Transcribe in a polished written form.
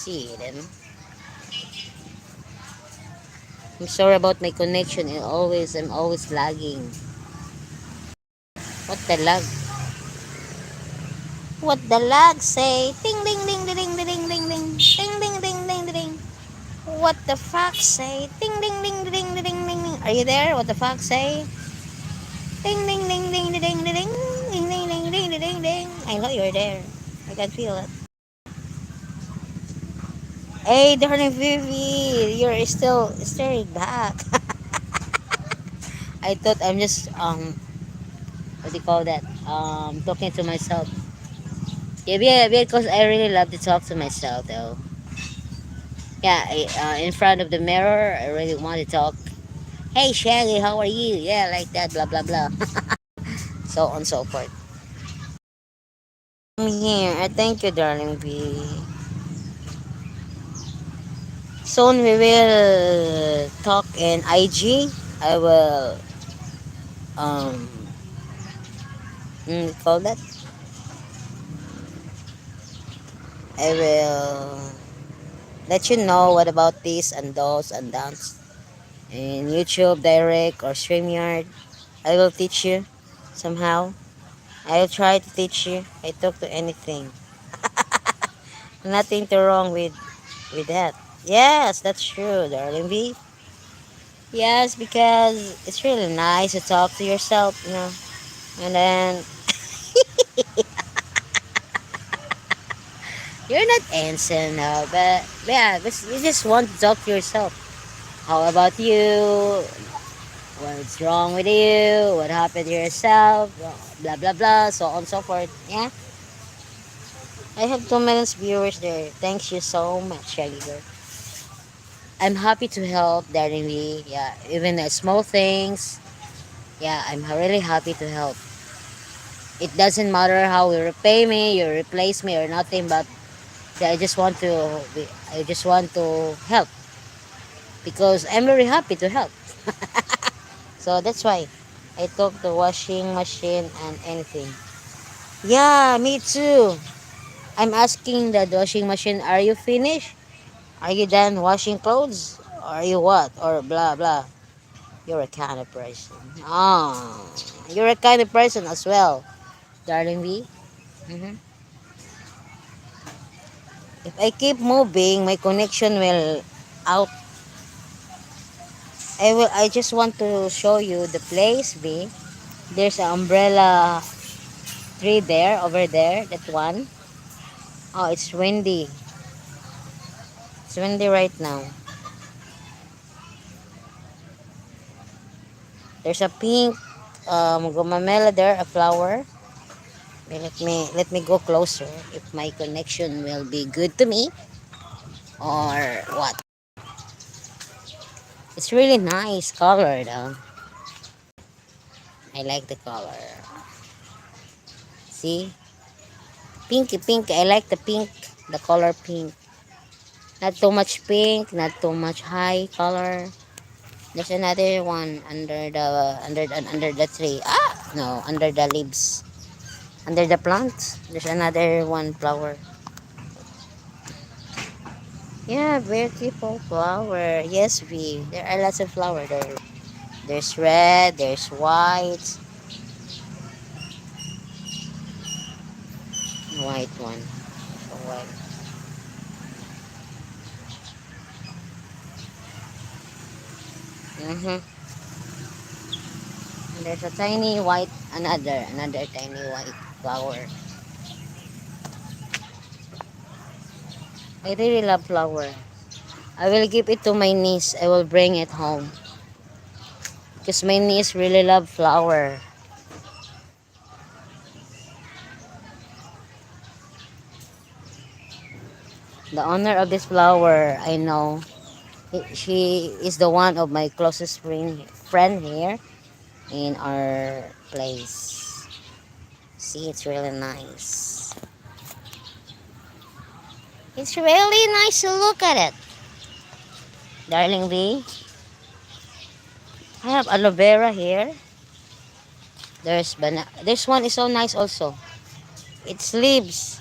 See then. I'm sorry about my connection. I'm always lagging. What the lag? What the lag say? Ding ding ding ding ding ding ding ding ding ding ding ding ding. What the fuck say? Ding ding ding ding ding ding ding. Are you there? What the fuck say? Ding ding ding ding ding ding ding ding ding ding ding ding ding. I know you're there. I can feel it. Hey, darling Vivi, you're still staring back. I thought I'm just what do you call that? Talking to myself. Yeah, because I really love to talk to myself though. Yeah, in front of the mirror, I really want to talk. Hey Shaggy, how are you? Yeah, like that, blah blah blah. So on so forth. I'm here. Thank you, darling B. Soon we will talk in IG. I will um call that. I will let you know what about this and those and that in YouTube Direct or StreamYard. I will teach you somehow. I will try to teach you. I talk to anything. Nothing to wrong with that. Yes, that's true, darling V. Yes, because it's really nice to talk to yourself, you know. And then you're not handsome now, but yeah, but you just want to talk to yourself. How about you? What's wrong with you? What happened to yourself? Blah blah blah, so on and so forth. Yeah. I have 2 million viewers there. Thanks you so much, Shaggy girl. I'm happy to help, darling Lee. Yeah, even the small things. Yeah, I'm really happy to help. It doesn't matter how you repay me, you replace me or nothing, but I just want to I just want to help because I'm very happy to help. So that's why I took the washing machine and anything. Yeah, me too. I'm asking the washing machine, are you finished? Are you done washing clothes? Are you what? Or blah blah. You're a kind of person. Oh, you're a kind of person as well, darling V. hmm If I keep moving, my connection will out. I just want to show you the place, V. There's an umbrella tree there, over there. That one. Oh, it's windy. It's windy right now. There's a pink gumamela there, a flower. Let me go closer if my connection will be good to me or what. It's really nice color though. I like the color. See? Pinky pink. I like the pink. The color pink. Not too much pink, not too much high color. There's another one under the tree. Ah, no, under the leaves. Under the plant. There's another one flower. Yeah, beautiful flower. Yes, V. There are lots of flower there. There's red, there's white. White one. So white. Mm-hmm. And there's a tiny white, another tiny white flower. I really love flower. I will give it to my niece. I will bring it home. Because my niece really love flower. The owner of this flower, I know. She is the one of my closest friend here in our place. See, it's really nice. It's really nice to look at it. Darling V, I have aloe vera here. This one is so nice also. Its leaves